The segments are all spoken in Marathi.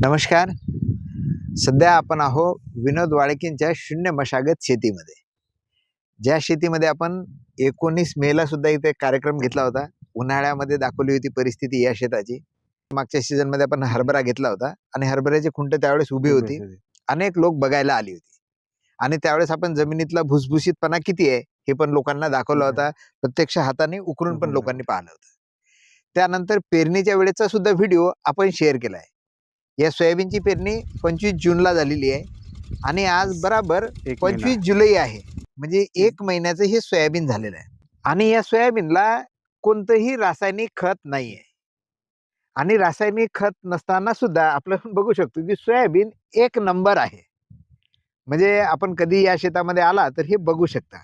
नमस्कार. सध्या आपण आहो विनोद वाळकेंच्या शून्य मशागत शेतीमध्ये. ज्या शेतीमध्ये आपण 19 मेला सुद्धा इथे कार्यक्रम घेतला होता. उन्हाळ्यामध्ये दाखवली होती परिस्थिती या शेताची. मागच्या सीझनमध्ये आपण हरभरा घेतला होता आणि हरभऱ्याची खुंट त्यावेळेस उभी होती. अनेक लोक बघायला आली होती आणि त्यावेळेस आपण जमिनीतला भुसभुशीतपणा किती आहे हे पण लोकांना दाखवला होता. प्रत्यक्ष हाताने उकरून पण लोकांनी पाहिलं होतं. त्यानंतर पेरणीच्या वेळेचा सुद्धा व्हिडिओ आपण शेअर केलाय. या सोयाबीनची पेरणी 25 जूनला झालेली आहे आणि आज बराबर 25 जुलै आहे. म्हणजे 1 महिन्याचं हे सोयाबीन झालेलं आहे आणि या सोयाबीनला कोणतंही रासायनिक खत नाहीये आणि रासायनिक खत नसताना सुद्धा आपण बघू शकतो की सोयाबीन 1 नंबर आहे. म्हणजे आपण कधी या शेतामध्ये आला तर हे बघू शकता.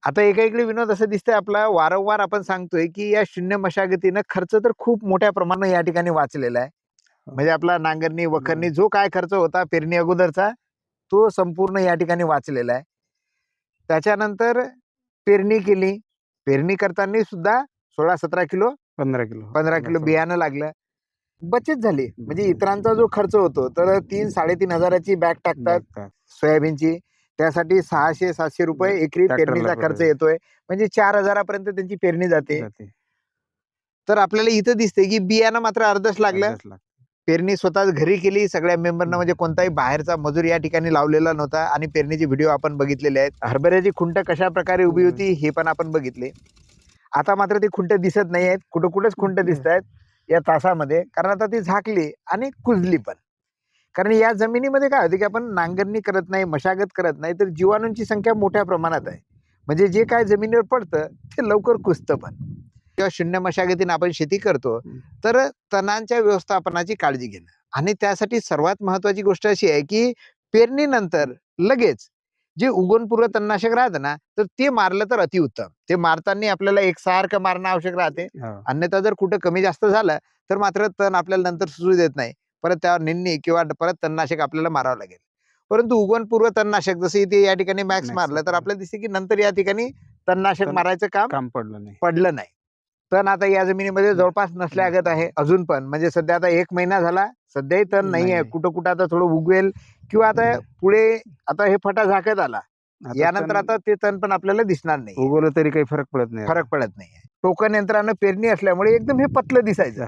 आता एका विनोद असं दिसतंय आपला, वारंवार आपण सांगतोय की या शून्य मशागतीनं खर्च तर खूप मोठ्या प्रमाणात या ठिकाणी वाचलेला आहे. म्हणजे आपला नांगरणी वखरणी जो काय खर्च होता पेरणी अगोदरचा तो संपूर्ण या ठिकाणी वाचलेला आहे. त्याच्यानंतर पेरणी केली. पेरणी करताना सुद्धा 16-17 किलो 15 किलो बियाणं लागलं. बचत झाली. म्हणजे इतरांचा जो खर्च होतो तर 3-3.5 हजाराची बॅग टाकतात सोयाबीनची. त्यासाठी 600-700 रुपये एकरी पेरणीचा खर्च येतोय. म्हणजे 4,000 पर्यंत त्यांची पेरणी जाते. तर आपल्याला इथं दिसते की बियाणं मात्र अर्धच लागलं. पेरणी स्वतःच घरी केली सगळ्या मेंबरना. म्हणजे कोणताही बाहेरचा मजूर या ठिकाणी लावलेला नव्हता आणि पेरणीचे व्हिडिओ आपण बघितलेले आहेत. हरभऱ्याची खुंट कशा प्रकारे उभी होती हे पण आपण बघितले. आता मात्र ती खुंट दिसत नाही आहेत. कुठंच खुंट दिसत आहेत या तासामध्ये. कारण आता ती झाकली आणि कुजली पण. कारण या जमिनीमध्ये काय होतं की आपण नांगरणी करत नाही, मशागत करत नाही तर जीवाणूंची संख्या मोठ्या प्रमाणात आहे. म्हणजे जे काय जमिनीवर पडतं ते लवकर कुजतं पण. किंवा शून्य मशागतीने आपण शेती करतो तर तणांच्या व्यवस्थापनाची काळजी घेणं आणि त्यासाठी सर्वात महत्वाची गोष्ट अशी आहे की पेरणीनंतर लगेच जे उगवणपूर्व तणनाशक राहतं ना तर ते मारलं तर अतिउत्तम. ते मारताना आपल्याला एकसारखं मारणं आवश्यक राहते. अन्यथा जर कुठं कमी जास्त झालं तर मात्र तण आपल्याला नंतर सुचू देत नाही. परत त्यावर निंदणी किंवा परत तणनाशक आपल्याला मारावं लागेल. परंतु उगवणपूर्व तणनाशक जसं इथे या ठिकाणी मॅक्स मारलं तर आपल्याला दिसते की नंतर या ठिकाणी तणनाशक मारायचं काम पडलं नाही. तण आता या जमिनीमध्ये जवळपास नसल्यागत आहे अजून पण. म्हणजे सध्या आता 1 महिना झाला सध्याही तण नाही आहे. कुठं आता थोडं उगवेल किंवा आता पुढे आता हे फटा झाकत आला. यानंतर आता ते तण पण आपल्याला दिसणार नाही. उगवलं तरी काही फरक पडत नाही. टोकन यंत्रानं पेरणी असल्यामुळे एकदम हे पतलं दिसायचं.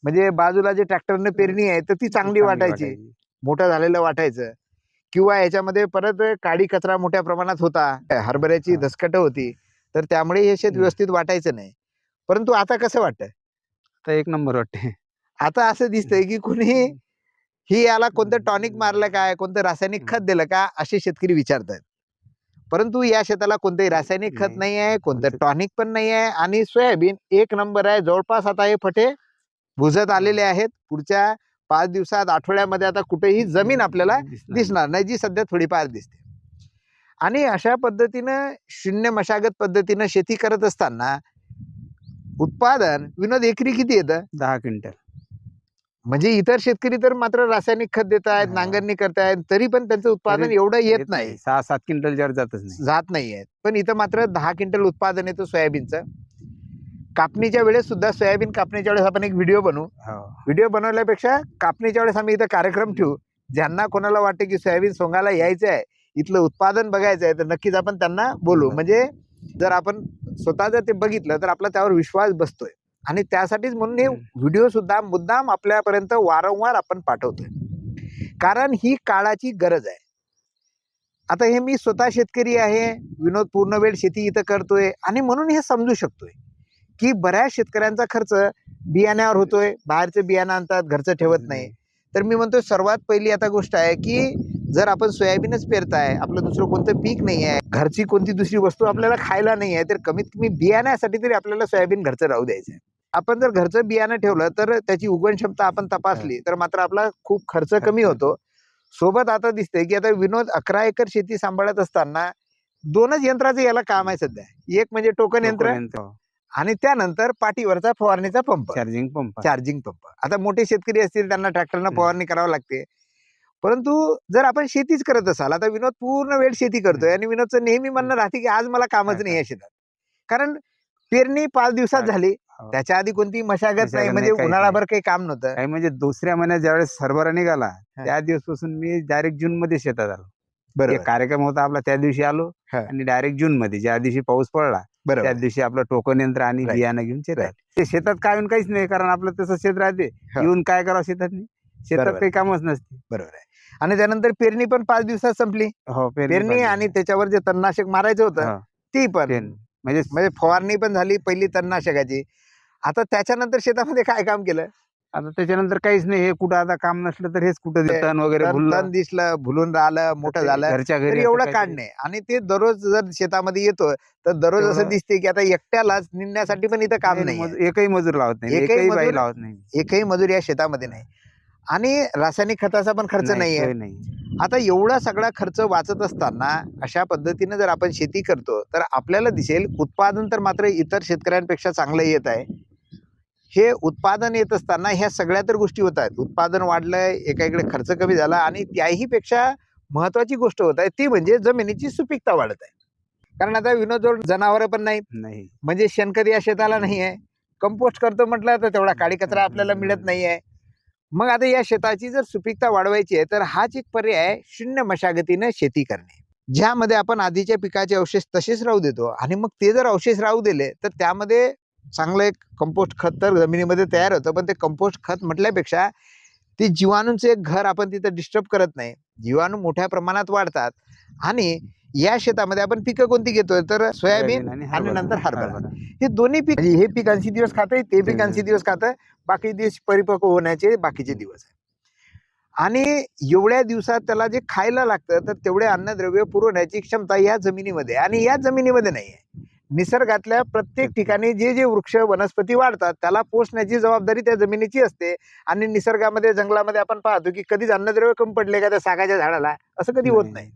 म्हणजे बाजूला जे ट्रॅक्टरनं पेरणी आहे तर ती चांगली वाटायची, मोठं झालेलं वाटायचं. किंवा याच्यामध्ये परत काडी कचरा मोठ्या प्रमाणात होता. हरभऱ्याची दसकट होती तर त्यामुळे हे शेत व्यवस्थित वाटायचं नाही. परंतु आता कसं वाटतं? तर 1 नंबर वाटते. आता असं दिसतंय की कुणी ही याला कोणतं टॉनिक मारलं काय, कोणतं रासायनिक खत दिलं का असे शेतकरी विचारतात. परंतु या शेताला कोणतंही रासायनिक खत नाही आहे, कोणतं टॉनिक पण नाही आहे आणि सोयाबीन 1 नंबर आहे. जवळपास आता हे फटे भुजत आलेले आहेत. पुढच्या 5 दिवसात आठवड्यामध्ये आता कुठेही जमीन आपल्याला दिसणार नाही, जी सध्या थोडीफार दिसते. आणि अशा पद्धतीनं शून्य मशागत पद्धतीनं शेती करत असताना उत्पादन विनोद एकरी किती येतं? 10 क्विंटल. म्हणजे इतर शेतकरी तर मात्र रासायनिक खत देत आहेत, नांगरणी करतायत, तरी पण त्यांचं उत्पादन एवढं येत नाही. 6-7 क्विंटल जात नाहीये. पण इथं मात्र 10 क्विंटल उत्पादन येतं सोयाबीनचं. कापणीच्या वेळेस सुद्धा सोयाबीन कापणीच्या वेळेस आपण एक व्हिडिओ बनवू. व्हिडिओ बनवल्यापेक्षा कापणीच्या वेळेस आम्ही इथं कार्यक्रम ठेवू. ज्यांना कोणाला वाटतं की सोयाबीन सोंगायला यायचं आहे, इथलं उत्पादन बघायचं आहे तर नक्कीच आपण त्यांना बोलू. म्हणजे जर आपण स्वतः जर ते बघितलं तर आपला त्यावर विश्वास बसतोय आणि त्यासाठीच म्हणून हे व्हिडिओ सुद्धा मुद्दाम आपल्यापर्यंत वारंवार आपण पाठवतोय. कारण ही काळाची गरज आहे. आता हे मी स्वतः शेतकरी आहे, विनोद पूर्ण वेळ शेती इथं करतोय आणि म्हणून हे समजू शकतोय की बऱ्याच शेतकऱ्यांचा खर्च बियाण्यावर होतोय. बाहेरचं बियाणं आणतात, घरचं ठेवत नाही. तर मी म्हणतोय सर्वात पहिली आता गोष्ट आहे की जर आपण सोयाबीनच पेरताय, आपलं दुसरं कोणतं पीक नाही आहे, घरची कोणती दुसरी वस्तू आपल्याला खायला नाही आहे, तर कमीत कमी बियाण्यासाठी तरी आपल्याला सोयाबीन घरचं राहू द्यायचं आहे. आपण जर घरचं बियाणं ठेवलं तर त्याची उगवण क्षमता आपण तपासली तर मात्र आपला खूप खर्च कमी होतो. सोबत आता दिसतंय की आता विनोद 11 एकर शेती सांभाळत असताना 2च यंत्राचं याला काम आहे सध्या. एक म्हणजे टोकन यंत्र आणि त्यानंतर पाठीवरचा फवारणीचा पंप, चार्जिंग पंप. आता मोठे शेतकरी असतील त्यांना ट्रॅक्टरनं फवारणी करावी लागते. परंतु जर आपण शेतीच करत असाल, आता विनोद पूर्ण वेळ शेती करतोय आणि विनोदचं नेहमी म्हणणं राहते की आज मला कामच नाही आहे शेतात. कारण पेरणी 5 दिवसात झाली, हो. त्याच्या आधी कोणती मशागत नाही, मशागत म्हणजे नाही, काहीच उन्हाळाभर काही काम नव्हतं. काही म्हणजे दुसऱ्या महिन्यात ज्यावेळेस हरभरा निघाला हा. त्या दिवसपासून मी डायरेक्ट जून मध्ये शेतात आलो. बरोबर एक कार्यक्रम होता आपला, त्या दिवशी आलो हा. आणि डायरेक्ट जून मध्ये ज्या दिवशी पाऊस पडला त्या बरोबर दिवशी आपलं टोकन यंत्र आणि Right. बियाणं घेऊन शेतात. Right. ते शेतात काय येऊन काहीच नाही, कारण आपलं तसं शेत राहते. हा. येऊन काय करावं शेतात बरोबर. काही कामच नसते. बरोबर आहे. आणि त्यानंतर पेरणी पण 5 दिवसात संपली. हो, पेरणी आणि त्याच्यावर जे तणनाशक मारायचं होतं हो, ती पण म्हणजे म्हणजे फवारणी पण झाली पहिली तणनाशकाची. आता त्याच्यानंतर शेतामध्ये काय काम केलं? आता त्याच्यानंतर काहीच नाही. हे कुठं आता काम नसलं तर हेच कुठं ते तण वगैरे तण भुललं दिसलं, भुलून राहिलं, मोठं ते झालं, घरच्या तर घरी एवढं असं काहीतरी. काढणे. आणि ते दररोज जर शेतामध्ये येतो तर दररोज असं तेवढं- दिसते की आता एकट्यालाच निंदण्यासाठी पण इथं काम नाही आहे. एकही मजूर लावत नाही, एकही बाई लावत नाही. एकही मजूर या शेतामध्ये नाही. आणि रासायनिक खताचा पण खर्च नाहीये. सोय नाही. आता एवढा सगळा खर्च वाचत असताना अशा पद्धतीने जर आपण शेती करतो तर आपल्याला दिसेल उत्पादन तर मात्र इतर शेतकऱ्यांपेक्षा चांगलं येत आहे. हे उत्पादन येत असताना ह्या सगळ्या तर गोष्टी होत आहेत. उत्पादन वाढलंय, एकाकडे खर्च कमी झाला, आणि त्याही पेक्षा महत्वाची गोष्ट होत आहे ती म्हणजे जमिनीची सुपीकता वाढत आहे. कारण आता विनोदजवळ जनावरं पण नाही, म्हणजे शेणखत या शेताला नाही आहे. कंपोस्ट करतो म्हटलं तर तेवढा काडी कचरा आपल्याला मिळत नाही आहे. मग आता या शेताची जर सुपीकता वाढवायची आहे तर हाच एक पर्याय शून्य मशागतीने शेती करणे, ज्यामध्ये आपण आधीच्या पिकाचे अवशेष तसेच राहू देतो. आणि मग ते जर अवशेष राहू दिले तर त्यामध्ये चांगलं एक कंपोस्ट खत तर जमिनीमध्ये तयार होतं. पण ते कंपोस्ट खत म्हटल्यापेक्षा ते जीवाणूंचं एक घर आपण तिथं डिस्टर्ब करत नाही. जीवाणू मोठ्या प्रमाणात वाढतात. आणि या शेतामध्ये आपण पिकं कोणती घेतोय तर सोयाबीन आणि नंतर हरभरा. हे दोन्ही पीक, हे पीक 80 दिवस खातंय, ते पीक 80 दिवस खातं, बाकी दिवस परिपक्व होण्याचे बाकीचे दिवस आहे. आणि एवढ्या दिवसात त्याला जे खायला लागतं तर तेवढे अन्नद्रव्य पुरवण्याची क्षमता या जमिनीमध्ये आणि या जमिनीमध्ये नाही आहे. निसर्गातल्या प्रत्येक ठिकाणी जे जे वृक्ष वनस्पती वाढतात त्याला पोषण्याची जबाबदारी त्या जमिनीची असते. आणि निसर्गामध्ये जंगलामध्ये आपण पाहतो की कधीच अन्नद्रव्य कमी पडले का त्या सागाच्या झाडाला, असं कधी होत नाही.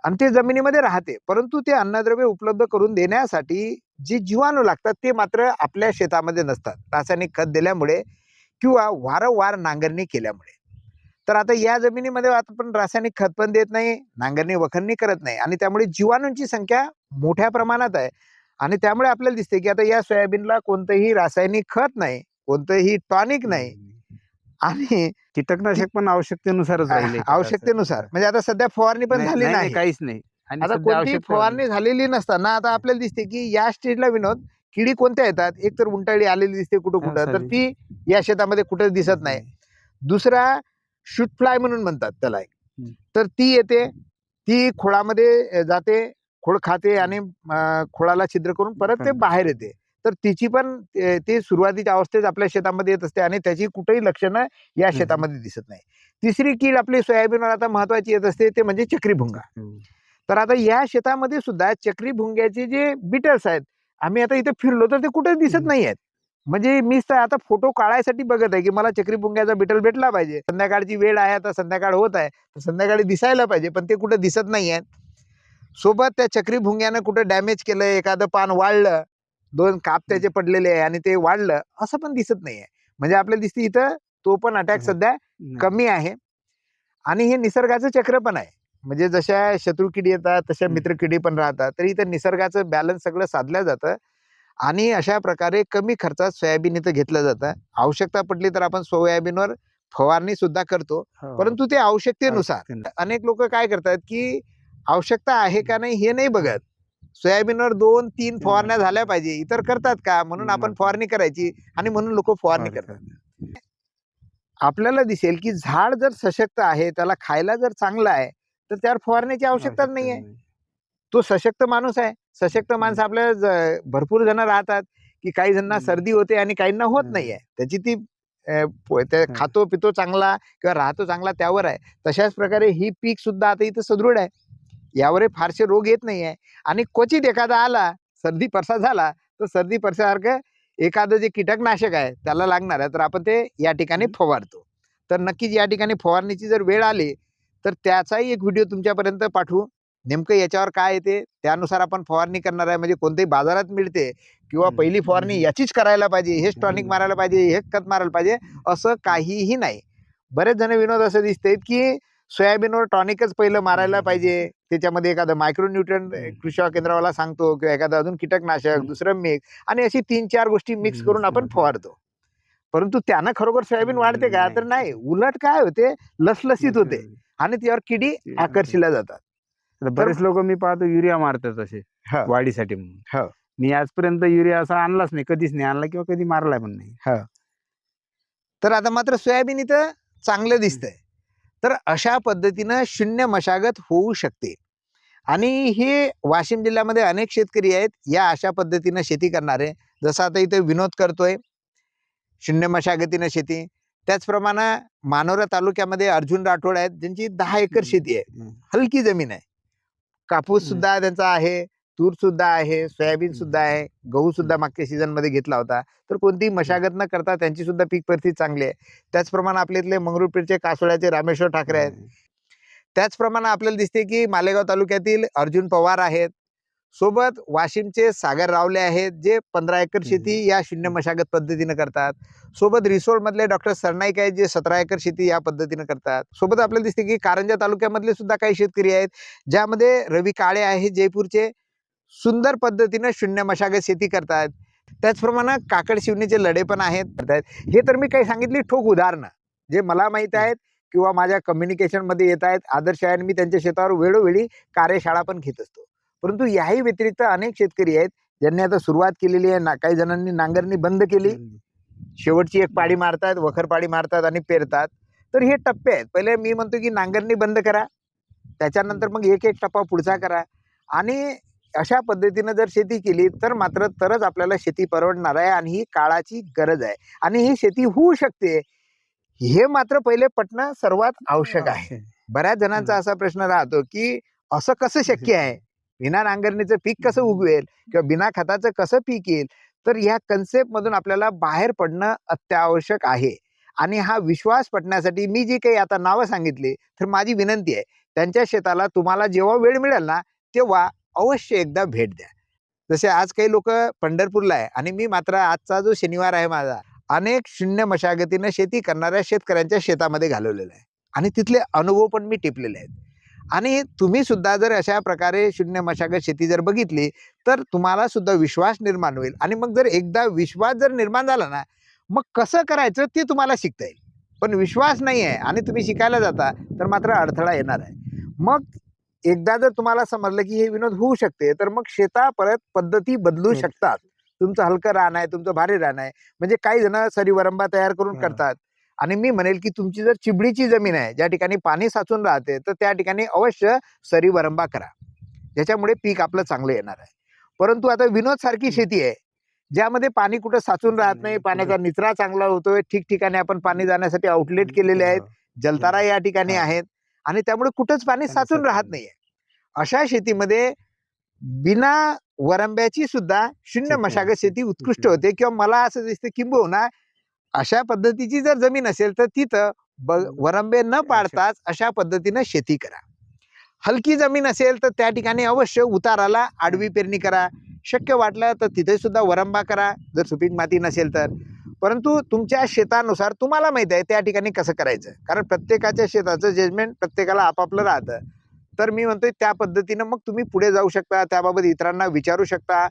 आणि ते जमिनीमध्ये राहते. परंतु ते अन्नद्रव्य उपलब्ध करून देण्यासाठी जे जीवाणू लागतात ते मात्र आपल्या शेतामध्ये नसतात, रासायनिक खत दिल्यामुळे किंवा वारंवार नांगरणी केल्यामुळे. तर आता या जमिनीमध्ये आपण रासायनिक खत पण देत नाही, नांगरणी वखरणी करत नाही, आणि त्यामुळे जीवाणूंची संख्या मोठ्या प्रमाणात आहे. आणि त्यामुळे आपल्याला दिसते की आता या सोयाबीनला कोणतंही रासायनिक खत नाही, कोणतंही टॉनिक नाही, आणि कीटकनाशक पण आवश्यकतेनुसारच राहिले. आवश्यकतेनुसार. म्हणजे आता सध्या फवारणी पण झाली नाही, काहीच नाही. आणि आता सध्या कोणती फवारणी झालेली नसताना आता आपल्याला दिसते की या स्टेजला विनोद किडी कोणत्या येतात. एक तर उंटाळी आलेली दिसते कुठं कुठं, तर ती या शेतामध्ये कुठं दिसत नाही. दुसरा शूट फ्लाय म्हणून म्हणतात त्याला, तर ती येते, ती खोळामध्ये जाते, खोळ खाते आणि खोळाला छिद्र करून परत ते बाहेर येते. तर तिची पण ते सुरुवातीच्या अवस्थेत आपल्या शेतामध्ये येत असते आणि त्याची कुठेही लक्षणं या शेतामध्ये दिसत नाही. तिसरी कीड आपली सोयाबीनवर आता महत्वाची येत असते ते म्हणजे चक्रीभुंगा. तर आता या शेतामध्ये सुद्धा चक्रीभुंग्याचे जे बिटल्स आहेत, आम्ही आता इथे फिरलो तर ते कुठेच दिसत नाही आहेत. म्हणजे मी आता फोटो काढायसाठी बघत आहे की मला चक्रीभुंग्याचा बिटल भेटला पाहिजे. संध्याकाळची वेळ आहे, आता संध्याकाळ होत आहे, तर संध्याकाळी दिसायला पाहिजे, पण ते कुठे दिसत नाही आहेत. सोबत त्या चक्रीभुंग्यानं कुठं डॅमेज केलं, एखादं पान वाळलं, 2 काप त्याचे पडलेले आहे आणि ते वाढलं, असं पण दिसत नाहीये. म्हणजे आपल्याला दिसते इथं तो पण अटॅक सध्या कमी आहे. आणि हे निसर्गाचं चक्र पण आहे. म्हणजे जशा शत्रू किडी येतात तशा मित्र किडी पण राहतात. तरी इथं निसर्गाचं बॅलन्स सगळं साधलं जातं. आणि अशा प्रकारे कमी खर्चात सोयाबीन इथं घेतलं जातं. आवश्यकता पडली तर आपण सोयाबीनवर फवारणी सुद्धा करतो, परंतु ते आवश्यकतेनुसार. अनेक लोक काय करतात की आवश्यकता आहे का नाही हे नाही बघत, सोयाबीनवर 2-3 फवारण्या झाल्या पाहिजे, इतर करतात का म्हणून आपण फवारणी करायची, आणि म्हणून लोक फवारणी करतात. आपल्याला दिसेल की झाड जर सशक्त आहे, त्याला खायला जर चांगलं आहे, तर त्यावर फवारण्याची आवश्यकता नाहीये. तो सशक्त माणूस आहे. सशक्त माणसं आपल्या भरपूर जण राहतात की काही जणांना सर्दी होते आणि काहींना होत नाहीये. त्याची ती खातो पितो चांगला किंवा राहतो चांगला त्यावर आहे. तशाच प्रकारे ही पीक सुद्धा आता इथं सदृढ आहे, यावर फारसे रोग येत नाही आहे. आणि क्वचित एखादा आला, सर्दी परसा झाला, तर सर्दी परसासारखं एखादं जे कीटकनाशक आहे त्याला लागणार आहे, तर आपण ते या ठिकाणी फवारतो. तर नक्कीच या ठिकाणी फवारणीची जर वेळ आली तर त्याचाही एक व्हिडिओ तुमच्यापर्यंत पाठवू. नेमकं याच्यावर काय येते त्यानुसार आपण फवारणी करणार आहे. म्हणजे कोणत्याही बाजारात मिळते किंवा पहिली फवारणी याचीच करायला पाहिजे, हेच टॉनिक मारायला पाहिजे, हेच खत मारायला पाहिजे, असं काहीही नाही. बरेच जण विनोद असं दिसते की सोयाबीनवर टॉनिकच पहिलं मारायला पाहिजे, त्याच्यामध्ये एखादं मायक्रोन्यूट्रन कृषी केंद्रावाला सांगतो किंवा एखादं अजून कीटकनाशक दुसरं मिक्स आणि अशी 3-4 गोष्टी मिक्स करून आपण फवारतो. परंतु त्यानं खरोखर सोयाबीन वाढते का? तर नाही. उलट काय होते, लसलसीत होते आणि त्यावर किडी आकर्षिल्या जातात. बरेच लोक मी पाहतो युरिया मारतात असे हो. वाढीसाठी म्हणून. हो. मी आजपर्यंत युरिया असा आणलाच नाही, कधीच नाही आणला किंवा कधी मारलाय पण नाही. तर आता मात्र सोयाबीन इथं चांगलं दिसतंय. तर अशा पद्धतीनं शून्य मशागत होऊ शकते आणि हे वाशिम जिल्ह्यामध्ये अनेक शेतकरी आहेत या अशा पद्धतीनं शेती करणारे. जसं आता इथे विनोद करतोय शून्य मशागतीनं शेती. त्याचप्रमाणे मानोरा तालुक्यामध्ये अर्जुन राठोड आहेत, ज्यांची 10 एकर शेती आहे. हलकी जमीन आहे. कापूस सुद्धा त्यांचा आहे, तूर सुद्धा आहे, सोयाबीन सुद्धा आहे, गहू सुद्धा मागच्या सीझन मध्ये घेतला होता. तर कोणतीही मशागत न करता त्यांची सुद्धा पीक परिस्थिती चांगली आहे. त्याचप्रमाणे आपल्या इथले मंगरुळपीरचे कासोळ्याचे रामेश्वर ठाकरे आहेत. त्याचप्रमाणे आपल्याला दिसते की मालेगाव तालुक्यातील अर्जुन पवार आहेत. सोबत वाशिमचे सागर रावले आहेत, जे 15 एकर शेती या शून्य मशागत पद्धतीने करतात. सोबत रिसोड मधले डॉक्टर सरनाईक आहेत, जे 17 एकर शेती या पद्धतीने करतात. सोबत आपल्याला दिसते की कारंजा तालुक्यामधले सुद्धा काही शेतकरी आहेत, ज्यामध्ये रवी काळे आहेत जयपूरचे, सुंदर पद्धतीने शून्य मशागत शेती करतात. त्याचप्रमाणे काकड शिवणीचे लढे पण आहेत. हे तर मी काही सांगितली ठोक उदाहरणं जे मला माहित आहेत किंवा माझ्या कम्युनिकेशन मध्ये येत आहेत. आदर्श आहे, मी त्यांच्या शेतावर वेळोवेळी कार्यशाळा पण घेत असतो. परंतु याही व्यतिरिक्त अनेक शेतकरी आहेत ज्यांनी आता सुरुवात केलेली आहे. काही जणांनी नांगरणी बंद केली, शेवटची एक पाडी मारतात, वखर पाडी मारतात आणि पेरतात. तर हे टप्पे आहेत. पहिले मी म्हणतो की नांगरणी बंद करा, त्याच्यानंतर मग एक एक टप्पा पुढचा करा आणि अशा पद्धतीने जर शेती केली तर मात्र तरच आपल्याला शेती परवडणार आहे आणि ही काळाची गरज आहे आणि ही शेती होऊ शकते. हे मात्र पहिले पटणं सर्वात आवश्यक आहे. बऱ्याच जणांचा असा प्रश्न राहतो की असं कसं शक्य आहे, बिना नांगरणीचं पीक कसं उगवेल किंवा बिना खताचं कसं पीक येईल. तर या कन्सेप्ट मधून आपल्याला बाहेर पडणं अत्यावश्यक आहे आणि हा विश्वास पटण्यासाठी मी जी काही आता नावं सांगितली, तर माझी विनंती आहे त्यांच्या शेताला तुम्हाला जेव्हा वेळ मिळेल ना तेव्हा अवश्य एकदा भेट द्या. जसे आज काही लोक पंढरपूरला आहे आणि मी मात्र आजचा जो शनिवार आहे माझा अनेक शून्य मशागतीने शेती करणाऱ्या शेतकऱ्यांच्या शेतामध्ये घालवलेला आहे आणि तिथले अनुभव पण मी टिपलेले आहेत. आणि तुम्ही सुद्धा जर अशा प्रकारे शून्य मशागत शेती जर बघितली तर तुम्हाला सुद्धा विश्वास निर्माण होईल आणि मग जर एकदा विश्वास जर निर्माण झाला ना मग कसं करायचं ते तुम्हाला शिकता येईल. पण विश्वास नाही आहे आणि तुम्ही शिकायला जाता तर मात्र अडथळा येणार आहे. मग एकदा जर तुम्हाला समजलं की हे विनोद होऊ शकते तर मग शेता परत पद्धती बदलू शकतात. तुमचं हलकं रान आहे, तुमचं भारी रान आहे, म्हणजे काही जण सरी वरंबा तयार करून करतात. आणि मी म्हणेल की तुमची जर चिबडीची जमीन आहे ज्या ठिकाणी पाणी साचून राहते तर त्या ठिकाणी अवश्य सरी वरंबा करा, ज्याच्यामुळे पीक आपलं चांगलं येणार आहे. परंतु आता विनोद सारखी शेती आहे ज्यामध्ये पाणी कुठं साचून राहत नाही, पाण्याचा निचरा चांगला होतोय, ठिकठिकाणी आपण पाणी जाण्यासाठी आउटलेट केलेले आहेत, जलतारा या ठिकाणी आहेत आणि त्यामुळे कुठंच पाणी साचून राहत नाहीये. अशा शेतीमध्ये बिना वरंब्याची सुद्धा शून्य मशागत शेती उत्कृष्ट होते. किंवा मला असं दिसतं किंबहुना अशा पद्धतीची जर जमीन असेल तर तिथं वरंबे न पाडताच अशा पद्धतीने शेती करा. हलकी जमीन असेल तर त्या ठिकाणी अवश्य उताराला आडवी पेरणी करा. शक्य वाटलं तर तिथे सुद्धा वरंबा करा जर सुपीक माती नसेल तर. परंतु तुमच्या शेतानुसार तुम्हाला माहित आहे त्या ठिकाणी कसं करायचं, कारण प्रत्येकाच्या शेताचं जजमेंट प्रत्येकाला आपापलं राहतं. तर मी म्हणतोय त्या पद्धतीनं मग तुम्ही पुढे जाऊ शकता, त्याबाबत इतरांना विचारू शकता,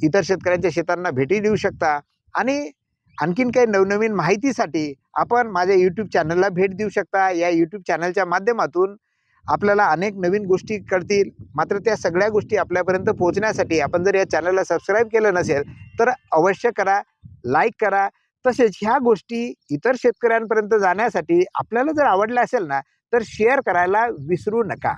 इतर शेतकऱ्यांच्या शेतांना भेटी देऊ शकता आणि आणखीन काही नवनवीन माहितीसाठी आपण माझ्या यूट्यूब चॅनलला भेट देऊ शकता. या यूट्यूब चॅनलच्या माध्यमातून आपल्याला अनेक नवीन गोष्टी कळतील. मात्र त्या सगळ्या गोष्टी आपल्यापर्यंत पोहोचण्यासाठी आपण जर या चॅनलला सबस्क्राईब केलं नसेल तर अवश्य करा, लाईक करा. तसेच ह्या गोष्टी इतर शेतकऱ्यांपर्यंत जाण्यासाठी आपल्याला जर आवडल्या असेल ना तर शेअर करायला विसरू नका.